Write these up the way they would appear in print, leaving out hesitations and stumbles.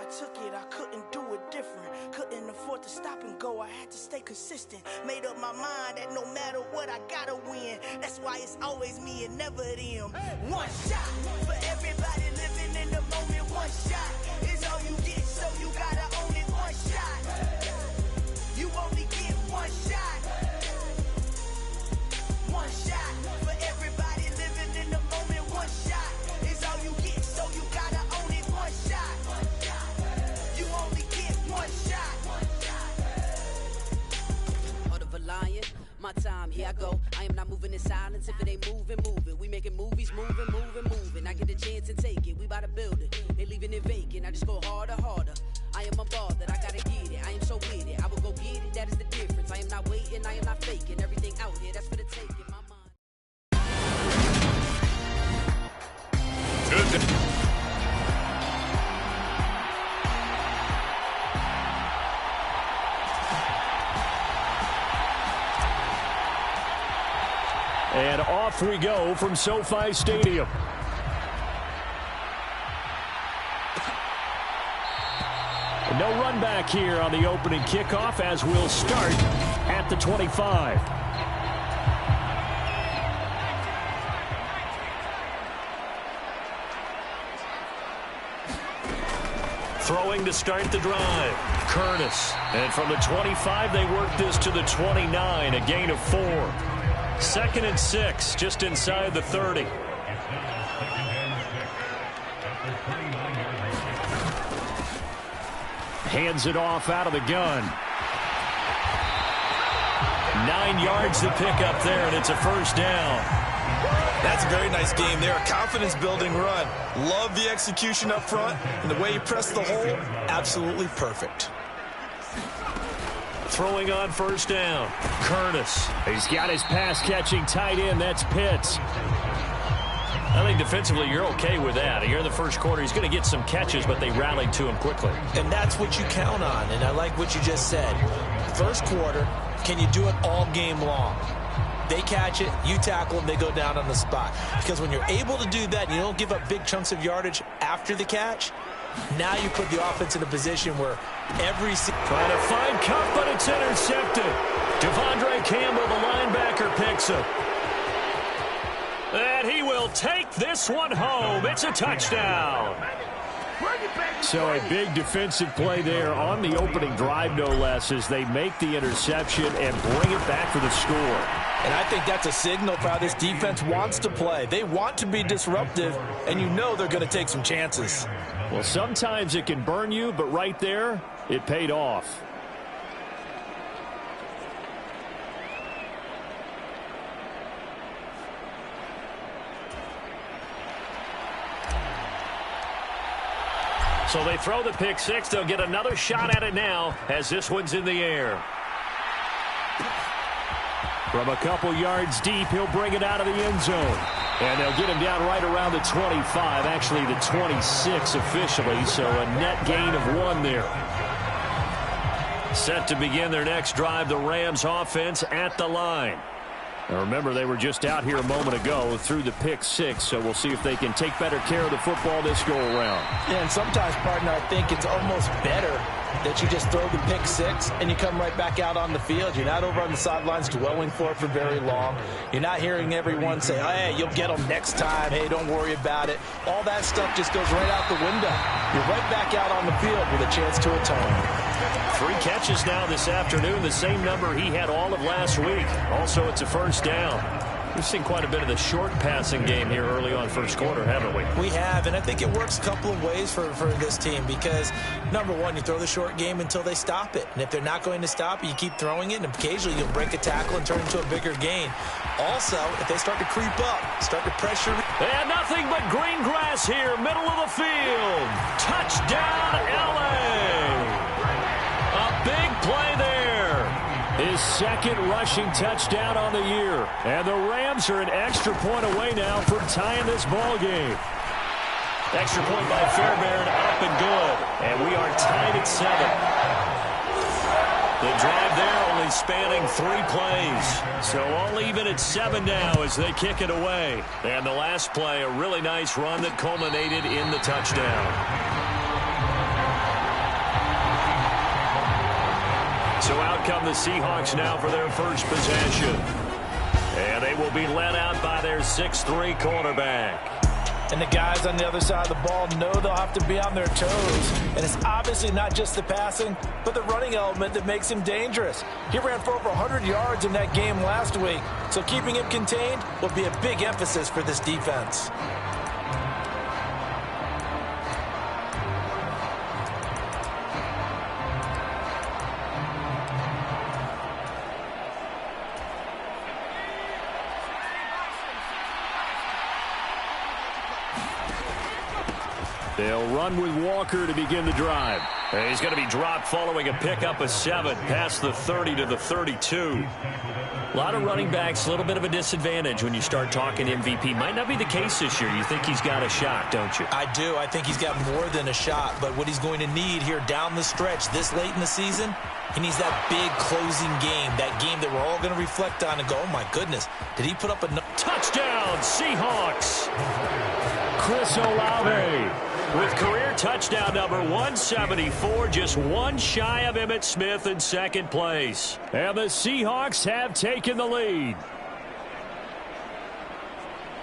I took it, I couldn't do it different. Couldn't afford to stop and go, I had to stay consistent. Made up my mind that no matter what, I gotta win. That's why it's always me and never them. One shot for everybody living in the moment. One shot is all you get, so you gotta own it. One shot, you only get one shot. One shot for everybody living in the moment. One shot is all you get, so you gotta own it. One shot, you only get one shot. Heart of a lion, my time, here I go. I am not moving in silence. If it ain't moving, moving. We making movies, moving, moving, moving. I get a chance and take it. We bout to build it. They leaving it vacant. I just go harder, harder. I am a ball that I gotta get it. I am so with it. I will go get it. That is the difference. I am not waiting. I am not faking. Everything out here, that's for the taking. My mind. And off we go from SoFi Stadium. No run back here on the opening kickoff as we'll start at the 25. Throwing to start the drive, Curtis. And from the 25, they work this to the 29, a gain of 4. 2nd and 6, just inside the 30. Hands it off out of the gun. 9 yards to pick up there, and it's a first down. That's a very nice game there. A confidence-building run. Love the execution up front, and the way he pressed the hole, absolutely perfect. Throwing on first down, Curtis. He's got his pass-catching tight end. That's Pitts. I think defensively you're okay with that. Here in the first quarter, he's going to get some catches, but they rallied to him quickly. And that's what you count on, and I like what you just said. First quarter, can you do it all game long? They catch it, you tackle them, they go down on the spot. Because when you're able to do that, and you don't give up big chunks of yardage after the catch, now you put the offense in a position where every... Trying to find Cup, but it's intercepted. Devondre Campbell, the linebacker, picks him. And he will take this one home. It's a touchdown. So a big defensive play there on the opening drive, no less, as they make the interception and bring it back for the score. And I think that's a signal for how this defense wants to play. They want to be disruptive, and you know they're going to take some chances. Well, sometimes it can burn you, but right there, it paid off. So they throw the pick six. They'll get another shot at it now as this one's in the air. From a couple yards deep, he'll bring it out of the end zone. And they'll get him down right around the 25, actually the 26 officially, so a net gain of 1 there. Set to begin their next drive, the Rams offense at the line. Now remember, they were just out here a moment ago through the pick six, so we'll see if they can take better care of the football this go-around. Yeah, and sometimes, partner, I think it's almost better that you just throw the pick six and you come right back out on the field. You're not over on the sidelines dwelling for it for very long. You're not hearing everyone say, oh, hey, you'll get them next time. Hey, don't worry about it. All that stuff just goes right out the window. You're right back out on the field with a chance to atone. 3 catches now this afternoon, the same number he had all of last week. Also, it's a first down. We've seen quite a bit of the short passing game here early on first quarter, haven't we? We have, and I think it works a couple of ways for this team because, number one, you throw the short game until they stop it. And if they're not going to stop it, you keep throwing it, and occasionally you'll break a tackle and turn it into a bigger gain. Also, if they start to creep up, start to pressure. And nothing but green grass here, middle of the field. Touchdown, L.A. A big play there. His second rushing touchdown on the year. And the Rams are an extra point away now from tying this ball game. Extra point by Fairbairn, up and good. And we are tied at 7. The drive there only spanning 3 plays. So all even at 7 now as they kick it away. And the last play, a really nice run that culminated in the touchdown. come the Seahawks now for their first possession. And they will be led out by their 6'3" quarterback. And the guys on the other side of the ball know they'll have to be on their toes. And it's obviously not just the passing, but the running element that makes him dangerous. He ran for over 100 yards in that game last week, so keeping him contained will be a big emphasis for this defense. They'll run with Walker to begin the drive. And he's going to be dropped following a pickup of 7 past the 30 to the 32. A lot of running backs, a little bit of a disadvantage when you start talking MVP. Might not be the case this year. You think he's got a shot, don't you? I do. I think he's got more than a shot. But what he's going to need here down the stretch this late in the season, he needs that big closing game, that game that we're all going to reflect on and go, oh, my goodness, did he put up a touchdown, Seahawks? Chris Olave with career touchdown number 174, just one shy of Emmitt Smith in second place. And the Seahawks have taken the lead.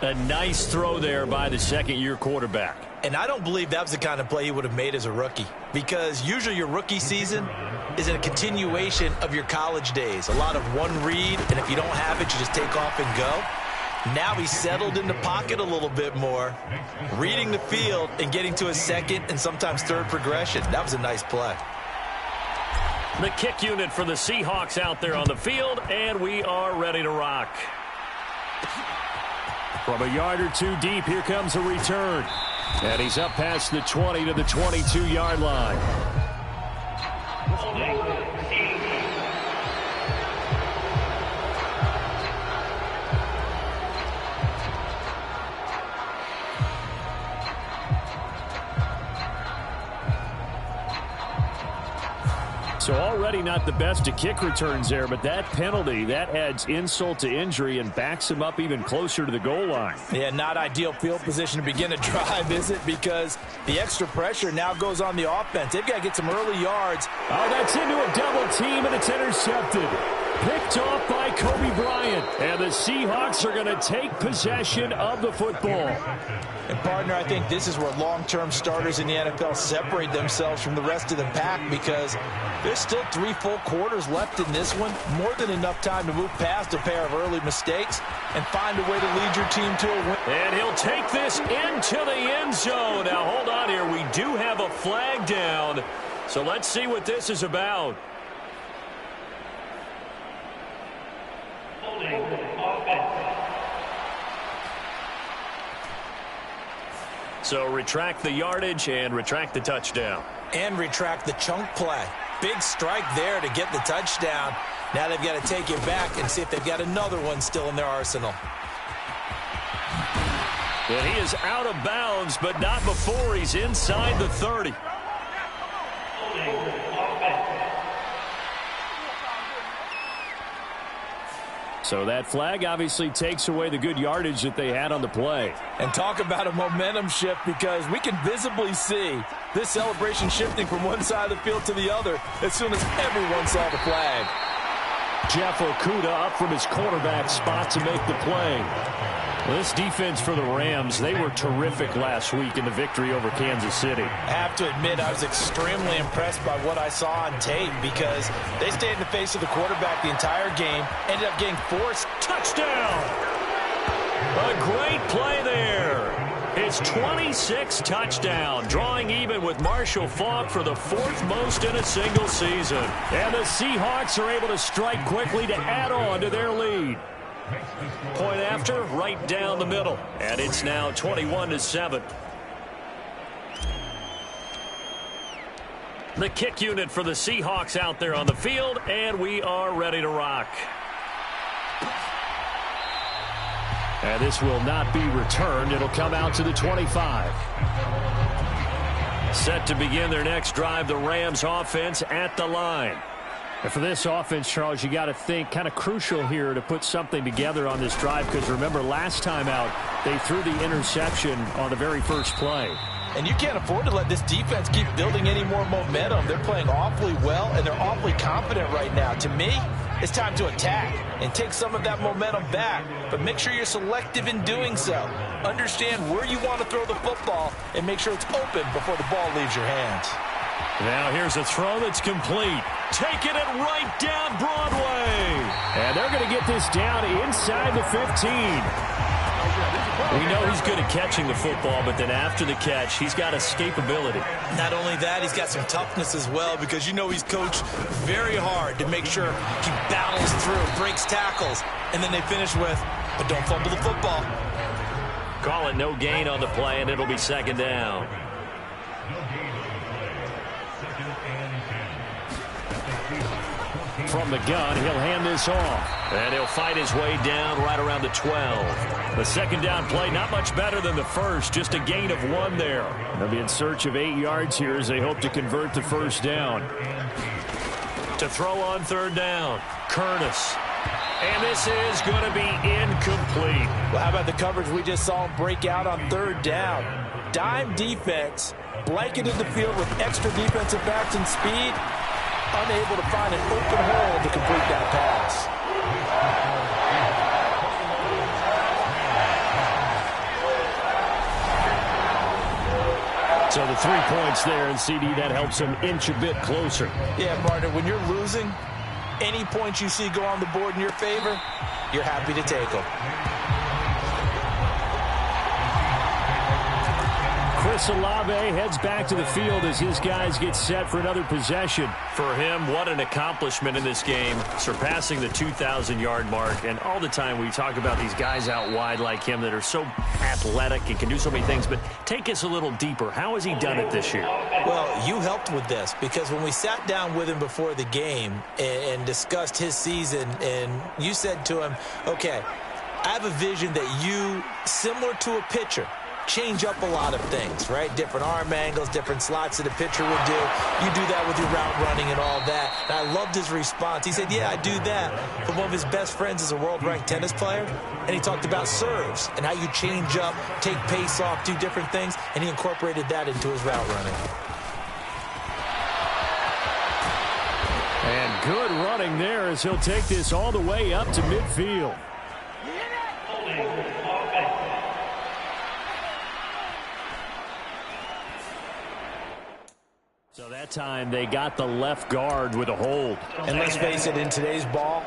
A nice throw there by the second-year quarterback. And I don't believe that was the kind of play he would have made as a rookie, because usually your rookie season is a continuation of your college days. A lot of one read, and if you don't have it, you just take off and go. Now he's settled in the pocket a little bit more, reading the field and getting to a second and sometimes third progression. That was a nice play. The kick unit for the Seahawks out there on the field, and we are ready to rock. From a yard or two deep, here comes a return. And he's up past the 20 to the 22-yard line. So already not the best of kick returns there, but that penalty, that adds insult to injury and backs him up even closer to the goal line. Yeah, not ideal field position to begin a drive, is it? Because the extra pressure now goes on the offense. They've got to get some early yards. Oh, that's into a double team, and it's intercepted. Picked off by Kobe Bryant. And the Seahawks are going to take possession of the football. And, partner, I think this is where long-term starters in the NFL separate themselves from the rest of the pack, because there's still 3 full quarters left in this one. More than enough time to move past a pair of early mistakes and find a way to lead your team to a win. And he'll take this into the end zone. Now, hold on here. We do have a flag down. So let's see what this is about. So retract the yardage and retract the touchdown. And retract the chunk play. Big strike there to get the touchdown. Now they've got to take it back and see if they've got another one still in their arsenal. And he is out of bounds, but not before he's inside the 30. So that flag obviously takes away the good yardage that they had on the play. And talk about a momentum shift, because we can visibly see this celebration shifting from one side of the field to the other as soon as everyone saw the flag. Jeff Okudah up from his quarterback spot to make the play. Well, this defense for the Rams, they were terrific last week in the victory over Kansas City. I have to admit, I was extremely impressed by what I saw on tape, because they stayed in the face of the quarterback the entire game, ended up getting forced. Touchdown! A great play there. His 26th touchdown, drawing even with Marshall Faulk for the 4th most in a single season. And the Seahawks are able to strike quickly to add on to their lead. Point after, right down the middle. And it's now 21-7. The kick unit for the Seahawks out there on the field, and we are ready to rock. And this will not be returned. It'll come out to the 25. Set to begin their next drive, the Rams offense at the line. And for this offense, Charles, you got to think kind of crucial here to put something together on this drive, because remember last time out, they threw the interception on the very first play. And you can't afford to let this defense keep building any more momentum. They're playing awfully well, and they're awfully confident right now. To me, it's time to attack and take some of that momentum back. But make sure you're selective in doing so. Understand where you want to throw the football and make sure it's open before the ball leaves your hands. Now here's a throw that's complete. Taking it right down Broadway. And they're going to get this down inside the 15. We know he's good at catching the football, but then after the catch, he's got escapability. Not only that, he's got some toughness as well, because you know he's coached very hard to make sure he battles through, breaks tackles, and then they finish with, but don't fumble the football. Call it no gain on the play, and it'll be second down. From the gun, he'll hand this off. And he'll fight his way down right around the 12. The second down play, not much better than the first. Just a gain of 1 there. They'll be in search of 8 yards here as they hope to convert the first down. To throw on third down, Curtis. And this is going to be incomplete. Well, how about the coverage we just saw him break out on third down? Dime defense, blanketed the field with extra defensive backs and speed. Unable to find an open hole to complete that pass. So the 3 points there, and CD, that helps him inch a bit closer. Yeah, partner, when you're losing, any points you see go on the board in your favor, you're happy to take them. Chris Olave heads back to the field as his guys get set for another possession. For him, what an accomplishment in this game, surpassing the 2,000-yard mark. And all the time we talk about these guys out wide like him that are so athletic and can do so many things. But take us a little deeper. How has he done it this year? Well, you helped with this, because when we sat down with him before the game and discussed his season, and you said to him, okay, I have a vision that you, similar to a pitcher, change up a lot of things, right? Different arm angles, different slots that a pitcher would do. You do that with your route running and all that. And I loved his response. He said, yeah, I do that. But one of his best friends is a world-ranked tennis player, and he talked about serves and how you change up, take pace off, do different things, and he incorporated that into his route running. And good running there as he'll take this all the way up to midfield. So that time they got the left guard with a hold. And let's face it, in today's ball,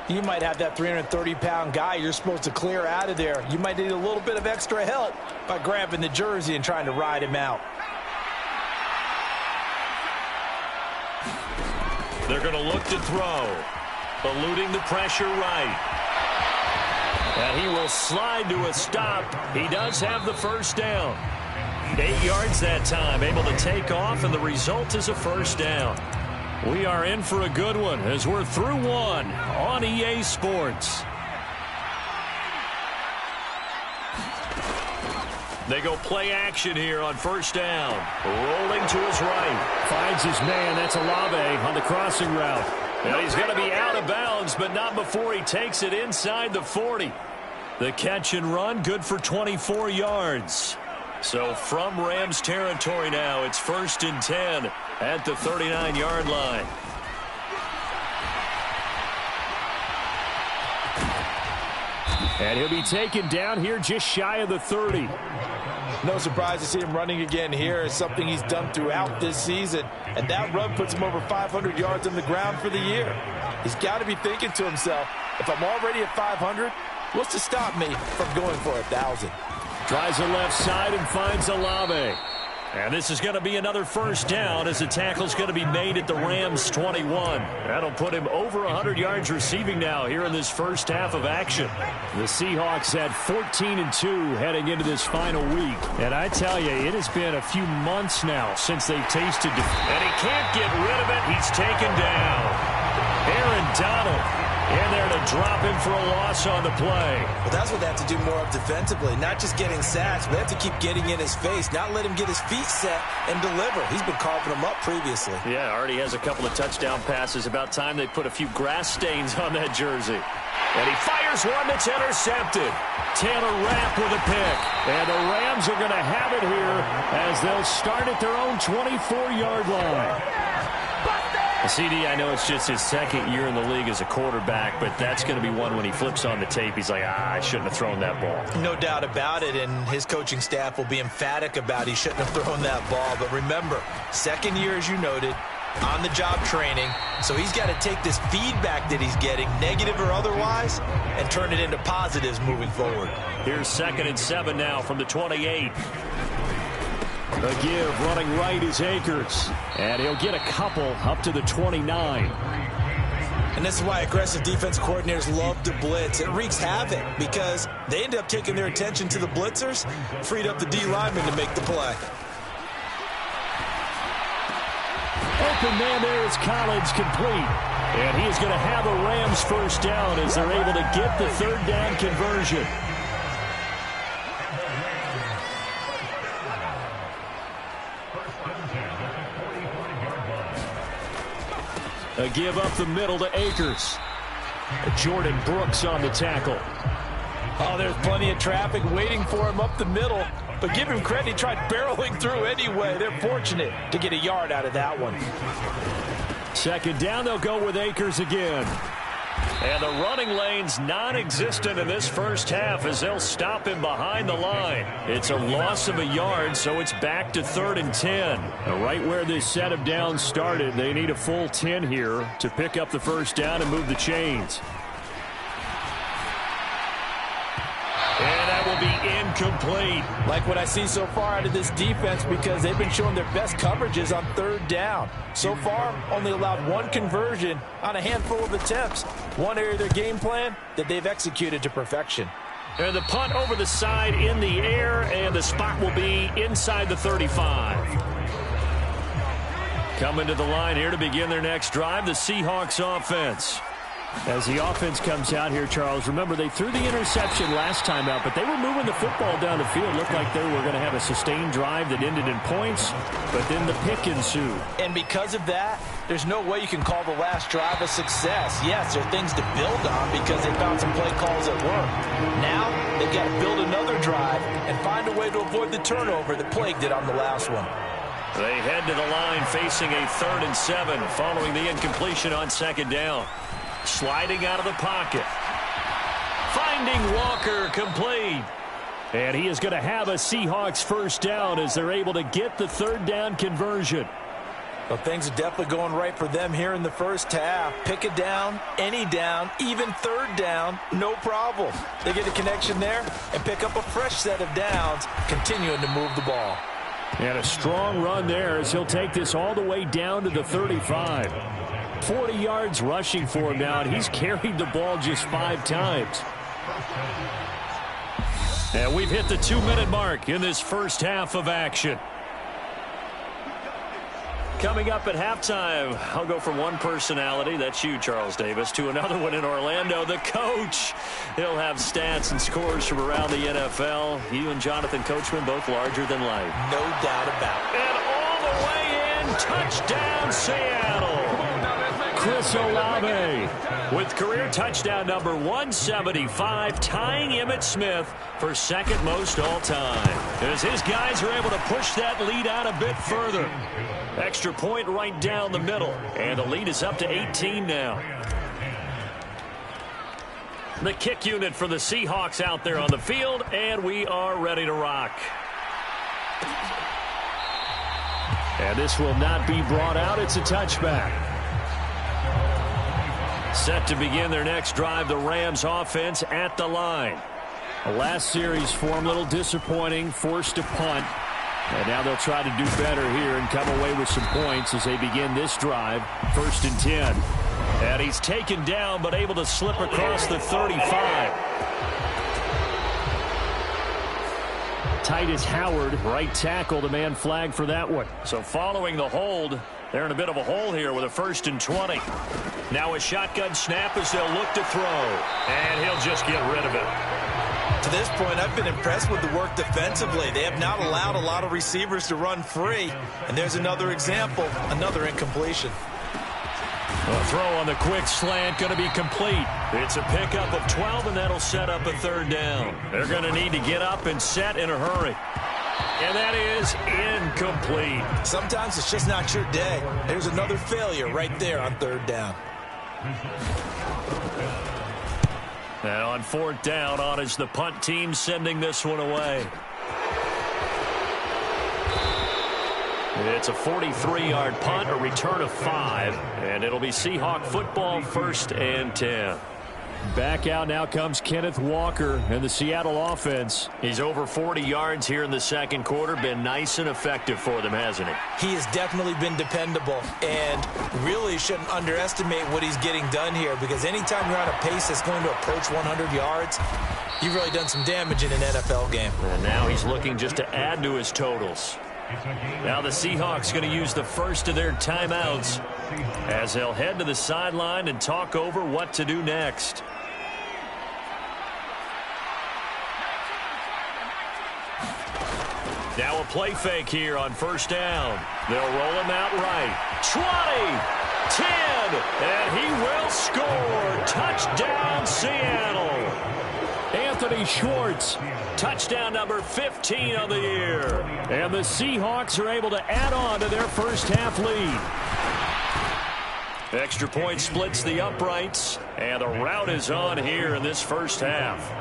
you might have that 330-pound guy you're supposed to clear out of there. You might need a little bit of extra help by grabbing the jersey and trying to ride him out. They're going to look to throw. Eluding the pressure right. And he will slide to a stop. He does have the first down. 8 yards that time, able to take off, and the result is a first down. We are in for a good one as we're through one on EA Sports. They go play action here on first down. Rolling to his right. Finds his man. That's Olave on the crossing route. Now he's going to be out of bounds, but not before he takes it inside the 40. The catch and run, good for 24 yards. So from Rams territory now, it's 1st and 10 at the 39-yard line. And he'll be taken down here just shy of the 30. No surprise to see him running again here. It's something he's done throughout this season. And that run puts him over 500 yards on the ground for the year. He's got to be thinking to himself, if I'm already at 500, what's to stop me from going for 1,000? Tries the left side and finds Olave. And this is going to be another first down as the tackle's going to be made at the Rams' 21. That'll put him over 100 yards receiving now here in this first half of action. The Seahawks had 14-2 heading into this final week. And I tell you, it has been a few months now since they've tasted defeat. And he can't get rid of it. He's taken down. Aaron Donald in there to drop him for a loss on the play. Well, that's what they have to do more of defensively. Not just getting sacks, but they have to keep getting in his face, not let him get his feet set and deliver. He's been carving them up previously. Yeah, already has a couple of touchdown passes. About time they put a few grass stains on that jersey. And he fires one that's intercepted. Taylor Rapp with a pick. And the Rams are going to have it here as they'll start at their own 24-yard line. CD, I know it's just his second year in the league as a quarterback, but that's going to be one when he flips on the tape. He's like, I shouldn't have thrown that ball. No doubt about it, and his coaching staff will be emphatic about he shouldn't have thrown that ball. But remember, second year, as you noted, on-the-job training, so he's got to take this feedback that he's getting, negative or otherwise, and turn it into positives moving forward. Here's 2nd and 7 now from the 28. A give running right is Akers, and he'll get a couple up to the 29. And this is why aggressive defense coordinators love to blitz. It wreaks havoc because they end up taking their attention to the blitzers, freed up the D lineman to make the play. Open man there is Collins, complete. And he is going to have a Rams first down as they're able to get the 3rd down conversion. A give up the middle to Akers. Jordan Brooks on the tackle. Oh, there's plenty of traffic waiting for him up the middle. But give him credit, he tried barreling through anyway. They're fortunate to get a yard out of that one. 2nd down, they'll go with Akers again. And the running lane's non-existent in this first half as they'll stop him behind the line. It's a loss of a yard, so it's back to 3rd and 10. Now, right where this set of downs started, they need a full 10 here to pick up the first down and move the chains. And that will be incomplete. Like what I see so far out of this defense because they've been showing their best coverages on 3rd down. So far, only allowed 1 conversion on a handful of attempts. One area of their game plan that they've executed to perfection. And the punt over the side in the air, and the spot will be inside the 35. Coming to the line here to begin their next drive, the Seahawks offense. As the offense comes out here, Charles, remember they threw the interception last time out, but they were moving the football down the field. Looked like they were going to have a sustained drive that ended in points, but then the pick ensued. And because of that, there's no way you can call the last drive a success. Yes, there are things to build on because they found some play calls that work. Now, they've got to build another drive and find a way to avoid the turnover that plagued it on the last one. They head to the line facing a 3rd and 7 following the incompletion on 2nd down. Sliding out of the pocket. Finding Walker, complete. And he is going to have a Seahawks first down as they're able to get the 3rd down conversion. Well, things are definitely going right for them here in the first half. Pick a down, any down, even 3rd down, no problem. They get a connection there and pick up a fresh set of downs, continuing to move the ball. And a strong run there as he'll take this all the way down to the 35. 40 yards rushing for him now, and he's carried the ball just 5 times. And we've hit the 2-minute mark in this first half of action. Coming up at halftime, I'll go from one personality, that's you, Charles Davis, to another one in Orlando, the coach. He'll have stats and scores from around the NFL. You and Jonathan Coachman, both larger than life. No doubt about it. And all the way in, touchdown Seattle. Chris Olave with career touchdown number 175, tying Emmitt Smith for 2nd most all time. As his guys are able to push that lead out a bit further. Extra point right down the middle, and the lead is up to 18 now. The kick unit for the Seahawks out there on the field, and we are ready to rock. And this will not be brought out. It's a touchback. Set to begin their next drive, the Rams offense at the line. The last series for them, a little disappointing, forced a punt. And now they'll try to do better here and come away with some points as they begin this drive. 1st and 10. And he's taken down but able to slip across the 35. Titus Howard, right tackle, the man flagged for that one. So following the hold, They're in a bit of a hole here with a 1st and 20. Now a shotgun snap as they'll look to throw. And he'll just get rid of it. To this point, I've been impressed with the work defensively. They have not allowed a lot of receivers to run free. And there's another example, another incompletion. A throw on the quick slant going to be complete. It's a pickup of 12, and that'll set up a 3rd down. They're going to need to get up and set in a hurry. And that is incomplete. Sometimes it's just not your day. There's another failure right there on 3rd down. And on 4th down, on is the punt team sending this one away. It's a 43-yard punt, a return of 5, and it'll be Seahawk football, 1st and 10. Back out now comes Kenneth Walker and the Seattle offense. He's over 40 yards here in the 2nd quarter. Been nice and effective for them, hasn't he? He has definitely been dependable, and really shouldn't underestimate what he's getting done here, because anytime you're on a pace that's going to approach 100 yards, you've really done some damage in an NFL game. And now he's looking just to add to his totals. Now the Seahawks going to use the first of their timeouts as they'll head to the sideline and talk over what to do next. Now a play fake here on 1st down. They'll roll him out right. 20, 10, and he will score. Touchdown, Seattle. Anthony Schwartz, touchdown number 15 of the year. And the Seahawks are able to add on to their 1st half lead. Extra point splits the uprights, and the route is on here in this 1st half.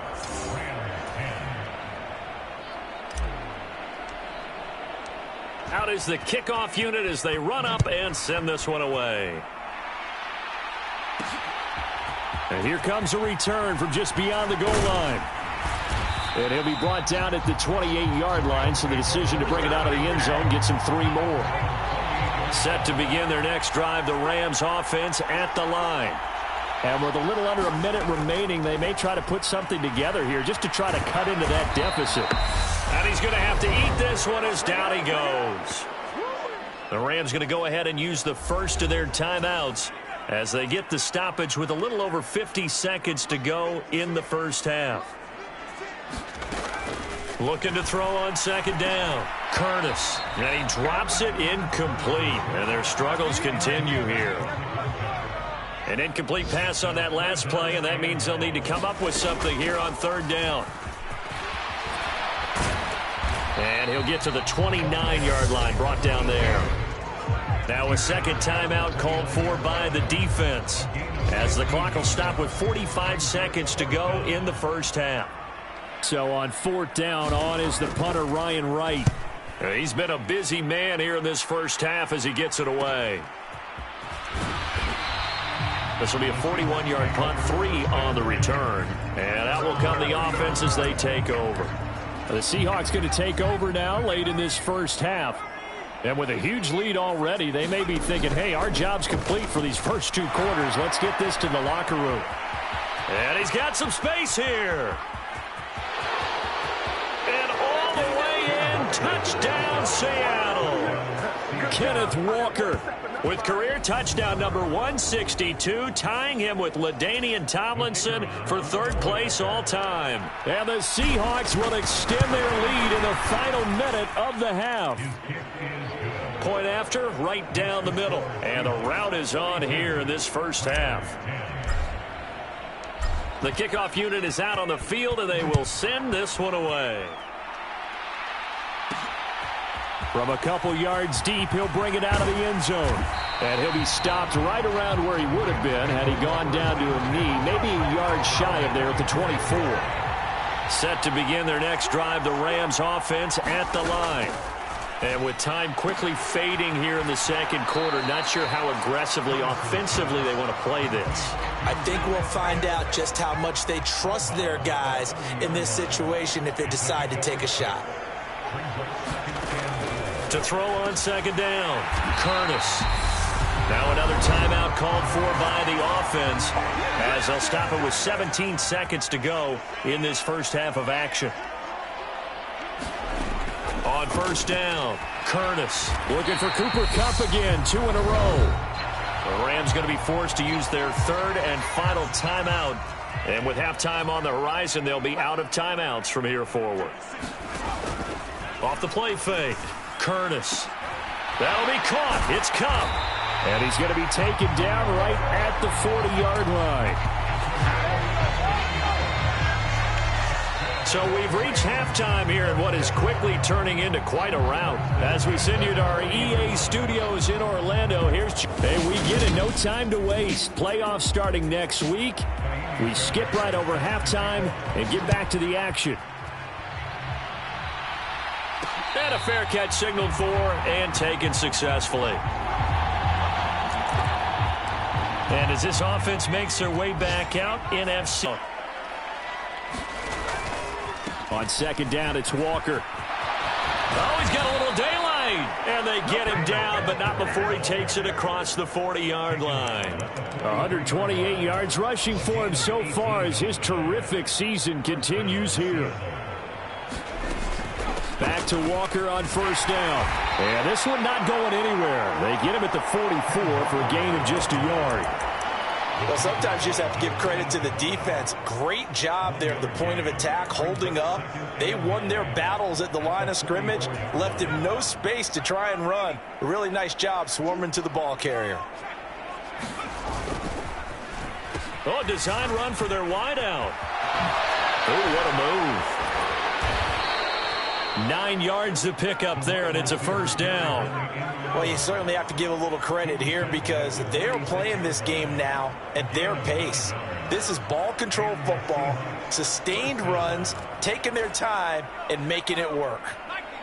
Out is the kickoff unit as they run up and send this one away. And here comes a return from just beyond the goal line. And he'll be brought down at the 28-yard line, so the decision to bring it out of the end zone gets him 3 more. Set to begin their next drive, the Rams offense at the line. And with a little under a minute remaining, they may try to put something together here just to try to cut into that deficit. And he's going to have to eat this one as down he goes. The Rams going to go ahead and use the first of their timeouts as they get the stoppage with a little over 50 seconds to go in the 1st half. Looking to throw on 2nd down. Curtis. And he drops it incomplete. And their struggles continue here. An incomplete pass on that last play, and that means they'll need to come up with something here on 3rd down. And he'll get to the 29-yard line, brought down there. Now a 2nd timeout called for by the defense, as the clock will stop with 45 seconds to go in the 1st half. So on 4th down, on is the punter, Ryan Wright. He's been a busy man here in this 1st half as he gets it away. This will be a 41-yard punt, 3 on the return. And out will come the offense as they take over. The Seahawks going to take over now late in this 1st half. And with a huge lead already, they may be thinking, hey, our job's complete for these first 2 quarters. Let's get this to the locker room. And he's got some space here. And all the way in, touchdown Seattle. Kenneth Walker with career touchdown number 162, tying him with LaDainian Tomlinson for 3rd place all time. And the Seahawks will extend their lead in the final minute of the half. Point after, right down the middle. And the route is on here in this 1st half. The kickoff unit is out on the field, and they will send this one away. From a couple yards deep, he'll bring it out of the end zone. And he'll be stopped right around where he would have been had he gone down to a knee, maybe a yard shy of there at the 24. Set to begin their next drive, the Rams offense at the line. And with time quickly fading here in the 2nd quarter, not sure how aggressively, offensively they want to play this. I think we'll find out just how much they trust their guys in this situation if they decide to take a shot. To throw on 2nd down, Curtis. Now another timeout called for by the offense as they'll stop it with 17 seconds to go in this 1st half of action. On first down, Curtis looking for Cooper Kupp again, 2 in a row. The Rams going to be forced to use their third and final timeout. And with halftime on the horizon, they'll be out of timeouts from here forward. Off the play fake, Curtis. That'll be caught. It's Kupp. And he's going to be taken down right at the 40-yard line. So we've reached halftime here in what is quickly turning into quite a rout. As we send you to our EA studios in Orlando, hey, we get it. No time to waste. Playoffs starting next week. We skip right over halftime and get back to the action. And a fair catch signaled for and taken successfully. And as this offense makes their way back out, NFC. On second down, it's Walker. Oh, he's got a little daylight. And they get him down, but not before he takes it across the 40-yard line. 128 yards rushing for him so far as his terrific season continues here. Back to Walker on first down. And this one not going anywhere. They get him at the 44 for a gain of just a yard. Well, sometimes you just have to give credit to the defense. Great job there at the point of attack, holding up. They won their battles at the line of scrimmage, left him no space to try and run. A really nice job swarming to the ball carrier. Oh, design run for their wideout. Oh, what a move. 9 yards to pick up there, and it's a first down. Well, you certainly have to give a little credit here because they're playing this game now at their pace. This is ball control football, sustained runs, taking their time, and making it work.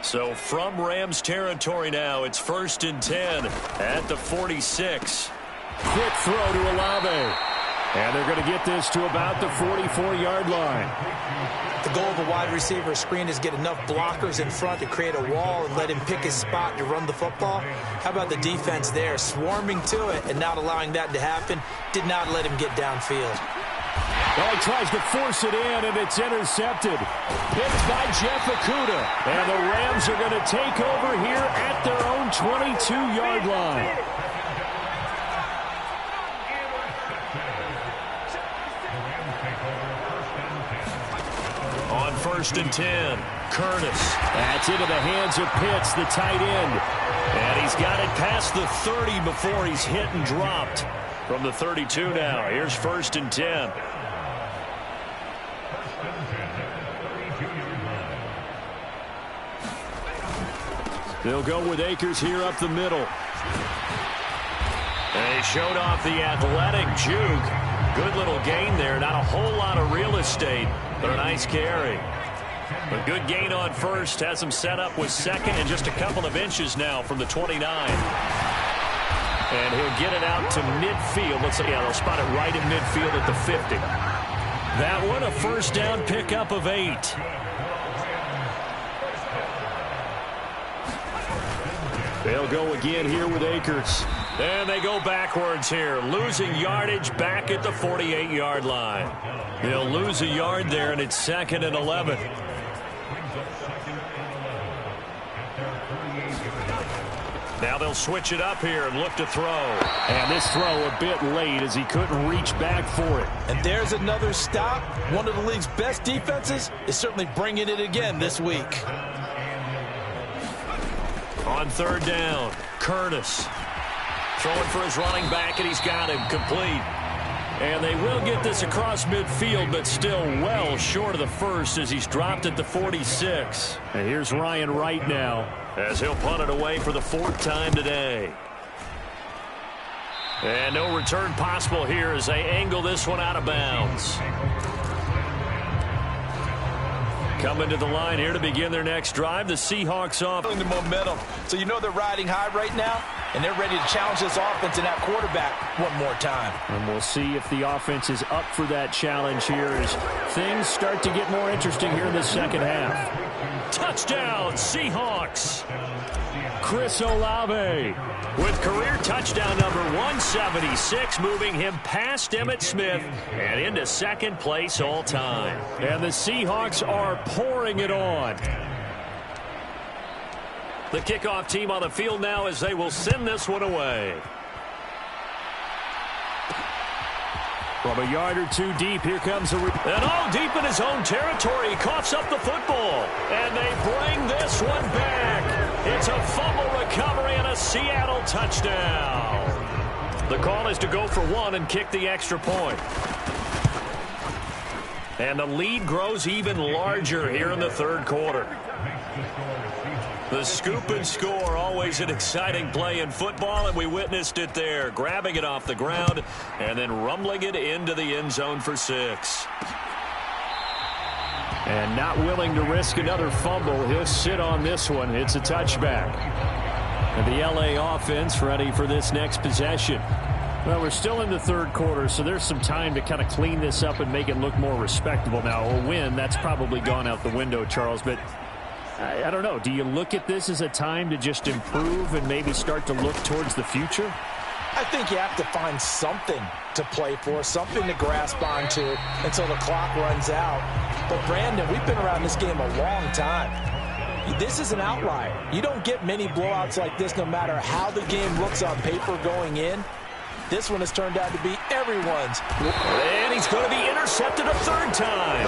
So from Rams territory now, it's 1st and 10 at the 46. Quick throw to Olave. And they're going to get this to about the 44-yard line. The goal of a wide receiver screen is get enough blockers in front to create a wall and let him pick his spot to run the football. How about the defense there, swarming to it and not allowing that to happen? Did not let him get downfield. Well, he tries to force it in, and it's intercepted. Picked by Jeff Okudah. And the Rams are going to take over here at their own 22-yard line. On 1st and 10, Curtis. That's into the hands of Pitts, the tight end. And he's got it past the 30 before he's hit and dropped. From the 32 now, here's 1st and 10. They'll go with Akers here up the middle. And he showed off the athletic juke. Good little gain there. Not a whole lot of real estate, but a nice carry. A good gain on first. Has him set up with second and just a couple of inches now from the 29. And he'll get it out to midfield. Let's see, yeah, they'll spot it right in midfield at the 50. That one, a first down pickup of 8. They'll go again here with Akers. And they go backwards here, losing yardage back at the 48-yard line. They'll lose a yard there, and it's 2nd and 11. Now they'll switch it up here and look to throw. And this throw a bit late as he couldn't reach back for it. And there's another stop. One of the league's best defenses is certainly bringing it again this week. On 3rd down, Curtis. Throwing for his running back, and he's got him complete. And they will get this across midfield, but still well short of the first as he's dropped at the 46. And here's Ryan Wright now as he'll punt it away for the 4th time today. And no return possible here as they angle this one out of bounds. Coming to the line here to begin their next drive, the Seahawks off. The momentum. So you know they're riding high right now, and they're ready to challenge this offense and that quarterback one more time. And we'll see if the offense is up for that challenge here as things start to get more interesting here in the second half. Touchdown, Seahawks. Chris Olave with career touchdown number 176, moving him past Emmitt Smith and into second place all time. And the Seahawks are pouring it on. The kickoff team on the field now as they will send this one away. From a yard or two deep, here comes and all deep in his own territory. He coughs up the football, and they bring this one back. It's a fumble recovery and a Seattle touchdown. The call is to go for one and kick the extra point. And the lead grows even larger here in the third quarter. The scoop and score, always an exciting play in football, and we witnessed it there. Grabbing it off the ground and then rumbling it into the end zone for 6. And not willing to risk another fumble. He'll sit on this one. It's a touchback. And the LA offense ready for this next possession. Well, we're still in the third quarter, so there's some time to kind of clean this up and make it look more respectable. Now, a win, that's probably gone out the window, Charles, but I don't know. Do you look at this as a time to just improve and maybe start to look towards the future? I think you have to find something to play for, something to grasp onto until the clock runs out. But, Brandon, we've been around this game a long time. This is an outlier. You don't get many blowouts like this no matter how the game looks on paper going in. This one has turned out to be everyone's. And he's going to be intercepted a third time.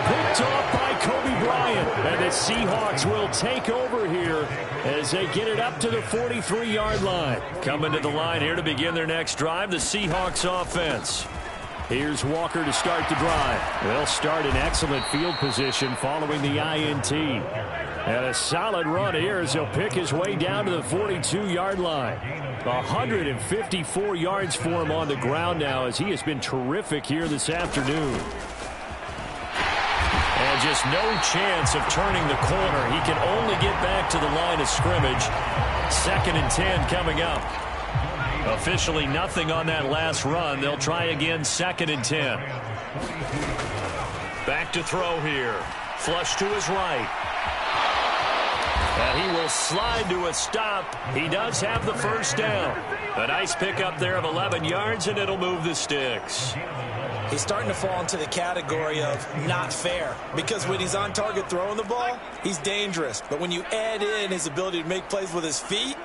Picked off by Kobe Bryant. And the Seahawks will take over here as they get it up to the 43-yard line. Coming to the line here to begin their next drive, the Seahawks offense. Here's Walker to start the drive. They'll start in excellent field position following the INT. And a solid run here as he'll pick his way down to the 42-yard line. 154 yards for him on the ground now as he has been terrific here this afternoon. And just no chance of turning the corner. He can only get back to the line of scrimmage. 2nd and 10 coming up. Officially nothing on that last run. They'll try again 2nd and 10. Back to throw here. Flush to his right. And he will slide to a stop. He does have the first down. A nice pickup there of 11 yards, and it'll move the sticks. He's starting to fall into the category of not fair, because when he's on target throwing the ball, he's dangerous. But when you add in his ability to make plays with his feet,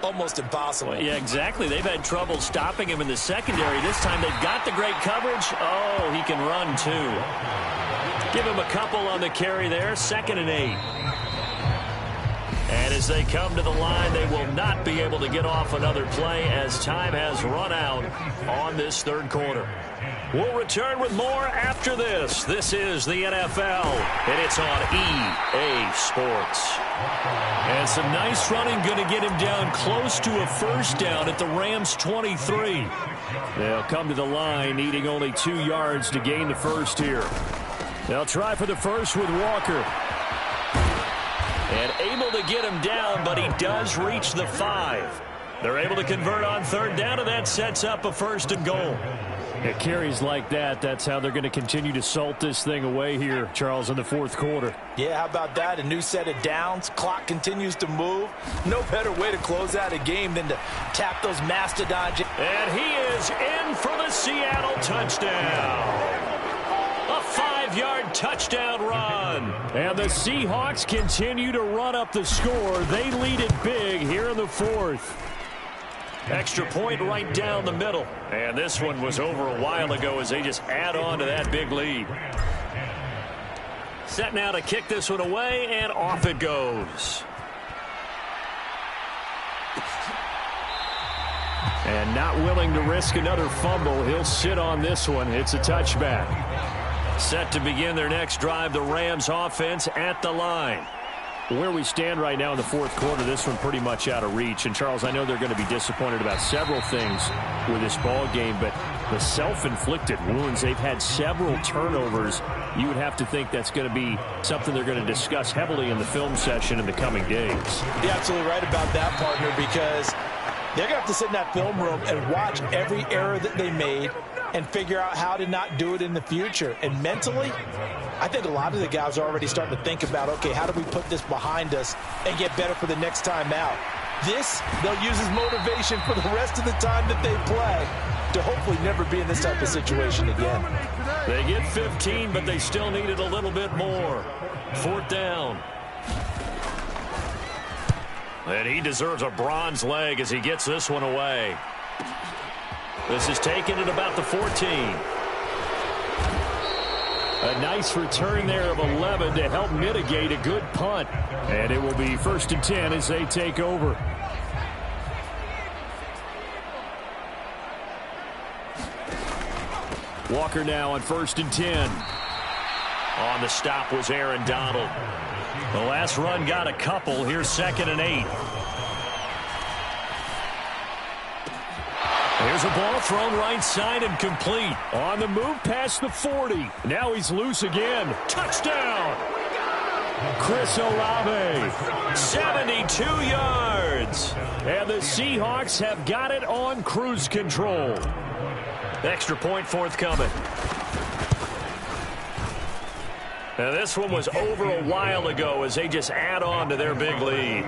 almost impossible. Well, yeah, exactly. They've had trouble stopping him in the secondary. This time they've got the great coverage. Oh, he can run too. Give him a couple on the carry there. 2nd and 8. And as they come to the line, they will not be able to get off another play as time has run out on this third quarter. We'll return with more after this. This is the NFL, and it's on EA Sports. And some nice running going to get him down close to a first down at the Rams' 23. They'll come to the line, needing only 2 yards to gain the first here. They'll try for the first with Walker. And able to get him down, but he does reach the 5. They're able to convert on third down, and that sets up a 1st and goal. It carries like that. That's how they're going to continue to salt this thing away here, Charles, in the fourth quarter. Yeah, how about that? A new set of downs. Clock continues to move. No better way to close out a game than to tap those mastodons. And he is in for the Seattle touchdown. A 5-yard touchdown run. And the Seahawks continue to run up the score. They lead it big here in the fourth. Extra point right down the middle. And this one was over a while ago as they just add on to that big lead. Set now to kick this one away, and off it goes. And not willing to risk another fumble. He'll sit on this one. It's a touchback. Set to begin their next drive, the Rams offense at the line. Where we stand right now in the fourth quarter, this one pretty much out of reach. And, Charles, I know they're going to be disappointed about several things with this ball game, but the self-inflicted wounds, they've had several turnovers. You would have to think that's going to be something they're going to discuss heavily in the film session in the coming days. You're absolutely right about that, partner, because they're going to have to sit in that film room and watch every error that they made and figure out how to not do it in the future. And mentally, I think a lot of the guys are already starting to think about, okay, how do we put this behind us and get better for the next time out? This, they'll use as motivation for the rest of the time that they play to hopefully never be in this type of situation again. They get 15, but they still needed a little bit more. 4th down. And he deserves a bronze leg as he gets this one away. This is taken at about the 14. A nice return there of 11 to help mitigate a good punt. And it will be 1st and 10 as they take over. Walker now on 1st and 10. On the stop was Aaron Donald. The last run got a couple. Here's 2nd and 8. Here's a ball thrown right side and complete. On the move past the 40. Now he's loose again. Touchdown! Chris Olave, 72 yards. And the Seahawks have got it on cruise control. Extra point forthcoming. Now this one was over a while ago as they just add on to their big lead.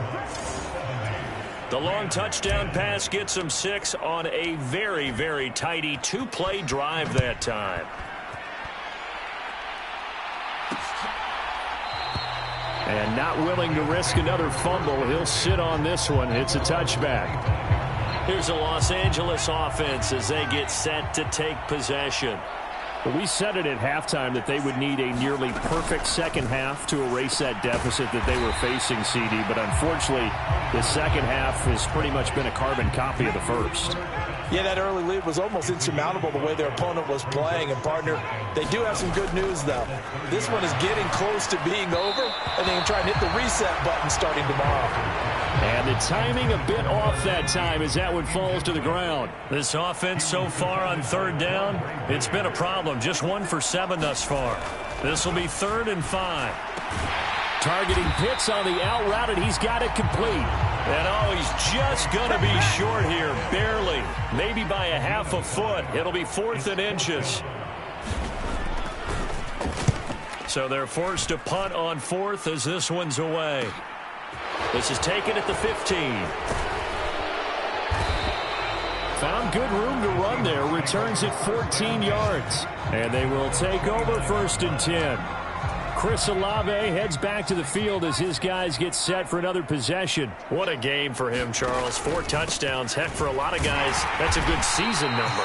The long touchdown pass gets them 6 on a very, very tidy 2-play drive that time. And not willing to risk another fumble. He'll sit on this one. It's a touchback. Here's the Los Angeles offense as they get set to take possession. Well, we said it at halftime that they would need a nearly perfect second half to erase that deficit that they were facing, CD. But unfortunately, the second half has pretty much been a carbon copy of the first. Yeah, that early lead was almost insurmountable the way their opponent was playing. And, partner, they do have some good news, though. This one is getting close to being over, and they can try and hit the reset button starting tomorrow. And the timing a bit off that time as that one falls to the ground. This offense so far on 3rd down, it's been a problem. Just 1 for 7 thus far. This will be 3rd and 5. Targeting Pitts on the out route, and he's got it complete. And oh, he's just going to be short here, barely. Maybe by a half a foot. It'll be 4th and inches. So they're forced to punt on 4th as this one's away. This is taken at the 15. Found good room to run there. Returns at 14 yards. And they will take over 1st and 10. Chris Olave heads back to the field as his guys get set for another possession. What a game for him, Charles. 4 touchdowns. Heck, for a lot of guys, that's a good season number.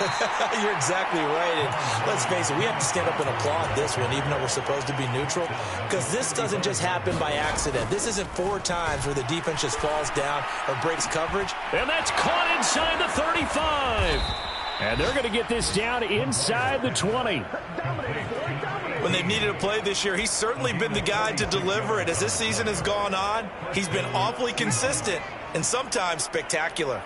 You're exactly right. And let's face it, we have to stand up and applaud this one, even though we're supposed to be neutral, because this doesn't just happen by accident. This isn't 4 times where the defense just falls down or breaks coverage. And that's caught inside the 35. And they're going to get this down inside the 20. When they've needed a play this year, he's certainly been the guy to deliver it. As this season has gone on, he's been awfully consistent and sometimes spectacular.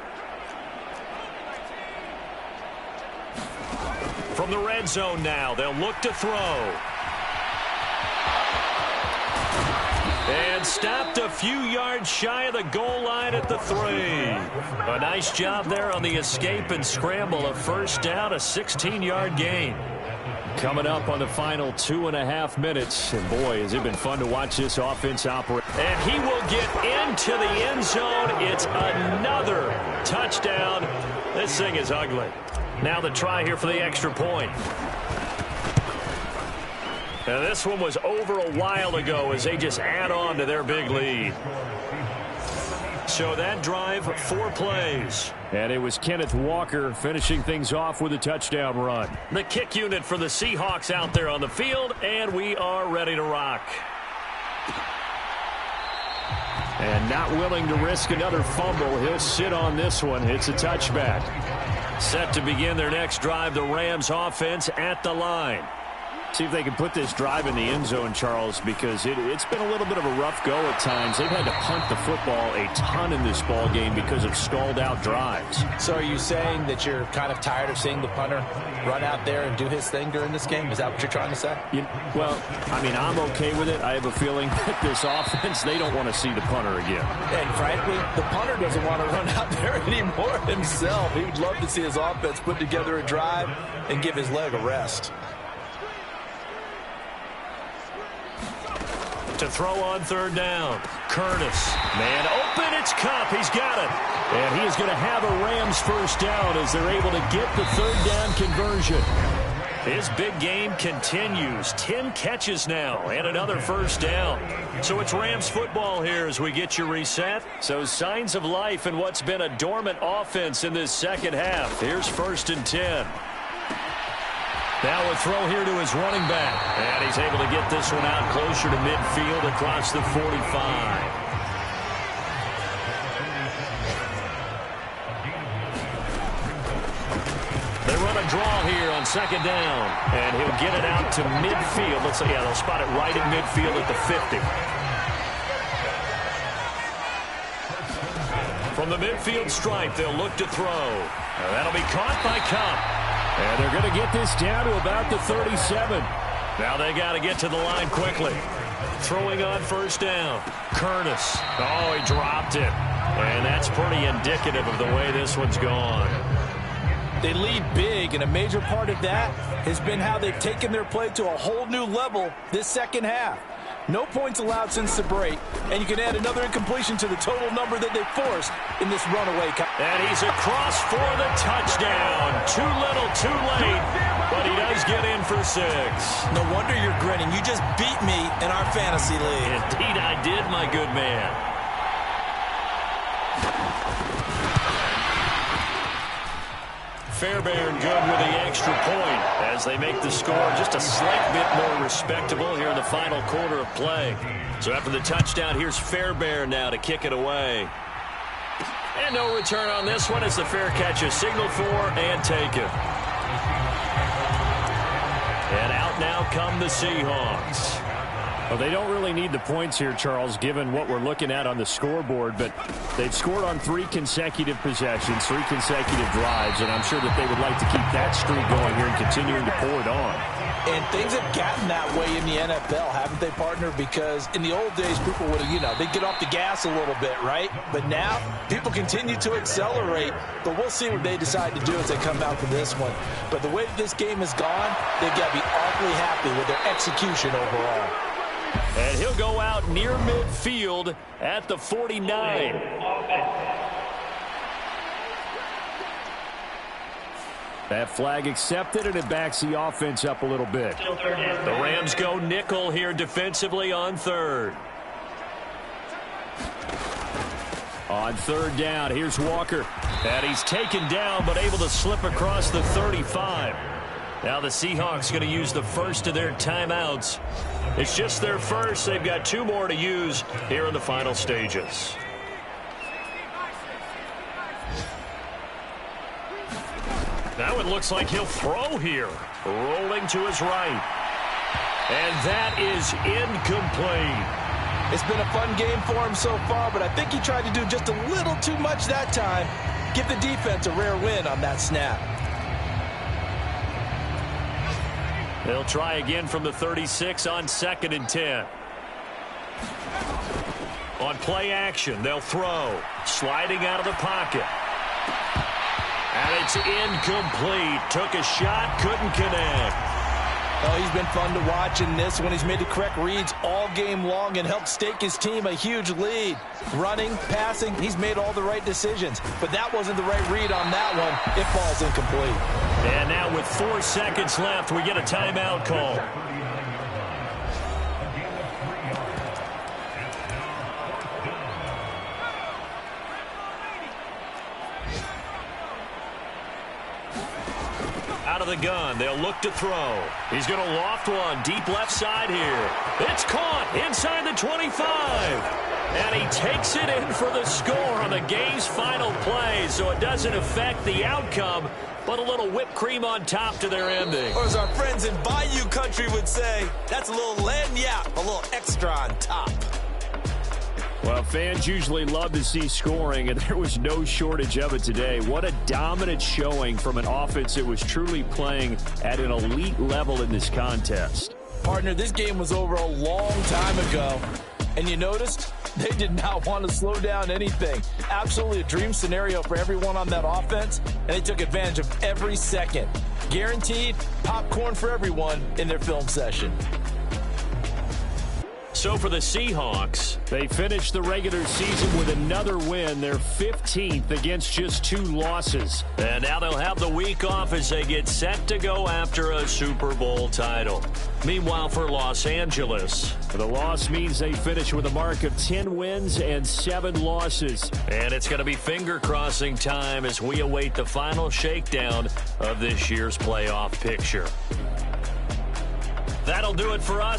From the red zone now, they'll look to throw. And stopped a few yards shy of the goal line at the 3. A nice job there on the escape and scramble. A 1st down, a 16-yard gain. Coming up on the final 2.5 minutes. And boy, has it been fun to watch this offense operate. And he will get into the end zone. It's another touchdown. This thing is ugly. Now the try here for the extra point. Now this one was over a while ago as they just add on to their big lead. So that drive, 4 plays. And it was Kenneth Walker finishing things off with a touchdown run. The kick unit for the Seahawks out there on the field, and we are ready to rock. And not willing to risk another fumble, he'll sit on this one. It's a touchback. Set to begin their next drive, the Rams offense at the line. See if they can put this drive in the end zone, Charles, because it's been a little bit of a rough go at times. They've had to punt the football a ton in this ball game because of stalled-out drives. So are you saying that you're kind of tired of seeing the punter run out there and do his thing during this game? Is that what you're trying to say? Well, I mean, I'm okay with it. I have a feeling that this offense, they don't want to see the punter again. And frankly, the punter doesn't want to run out there anymore himself. He would love to see his offense put together a drive and give his leg a rest. To throw on 3rd down. Curtis. Man open, it's Cup. He's got it. And he is going to have a Rams 1st down as they're able to get the 3rd down conversion. His big game continues. 10 catches now and another first down. So it's Rams football here as we get your reset. So signs of life in what's been a dormant offense in this second half. Here's 1st and 10. Now a throw here to his running back. And he's able to get this one out closer to midfield across the 45. They run a draw here on 2nd down, and he'll get it out to midfield. Let's say, yeah, they'll spot it right in midfield at the 50. From the midfield stripe, they'll look to throw. Now that'll be caught by Cup. And they're going to get this down to about the 37. Now they got to get to the line quickly. Throwing on 1st down. Curtis. Oh, he dropped it. And that's pretty indicative of the way this one's gone. They lead big, and a major part of that has been how they've taken their play to a whole new level this second half. No points allowed since the break, and you can add another incompletion to the total number that they forced in this runaway. And he's across for the touchdown. Too little, too late, but he does get in for 6. No wonder you're grinning. You just beat me in our fantasy league. Indeed I did, my good man. Fairbairn good with the extra point as they make the score just a slight bit more respectable here in the final quarter of play. So after the touchdown, here's Fairbairn now to kick it away. And no return on this one as the fair catch is signaled for and taken. And out now come the Seahawks. Well, they don't really need the points here, Charles, given what we're looking at on the scoreboard, but they've scored on 3 consecutive possessions, 3 consecutive drives, and I'm sure that they would like to keep that streak going here and continuing to pour it on. And things have gotten that way in the NFL, haven't they, partner? Because in the old days, people would have, they'd get off the gas a little bit, right? But now, people continue to accelerate, but we'll see what they decide to do as they come out from this one. But the way that this game has gone, they've got to be awfully happy with their execution overall. And he'll go out near midfield at the 49. That flag accepted, and it backs the offense up a little bit. The Rams go nickel here defensively on 3rd. On 3rd down, here's Walker. And he's taken down but able to slip across the 35. Now the Seahawks going to use the first of their timeouts. It's just their first. They've got 2 more to use here in the final stages. Now it looks like he'll throw here. Rolling to his right. And that is incomplete. It's been a fun game for him so far, but I think he tried to do just a little too much that time. Give the defense a rare win on that snap. They'll try again from the 36 on 2nd and 10. On play action, they'll throw. Sliding out of the pocket. And it's incomplete. Took a shot, couldn't connect. Oh, he's been fun to watch in this one. He's made the correct reads all game long and helped stake his team a huge lead. Running, passing, he's made all the right decisions. But that wasn't the right read on that one. It falls incomplete. And now with 4 seconds left, we get a timeout call. Out of the gun, they'll look to throw. He's going to loft one deep left side here. It's caught inside the 25. And he takes it in for the score on the game's final play, so it doesn't affect the outcome, but a little whipped cream on top to their ending. Or as our friends in Bayou Country would say, that's a little lagniappe, a little extra on top. Well, fans usually love to see scoring, and there was no shortage of it today. What a dominant showing from an offense that was truly playing at an elite level in this contest. Partner, this game was over a long time ago, and you noticed they did not want to slow down anything. Absolutely a dream scenario for everyone on that offense, and they took advantage of every second. Guaranteed popcorn for everyone in their film session. So for the Seahawks, they finished the regular season with another win. They're 15th against just 2 losses. And now they'll have the week off as they get set to go after a Super Bowl title. Meanwhile, for Los Angeles, the loss means they finish with a mark of 10 wins and 7 losses. And it's going to be finger-crossing time as we await the final shakedown of this year's playoff picture. That'll do it for us.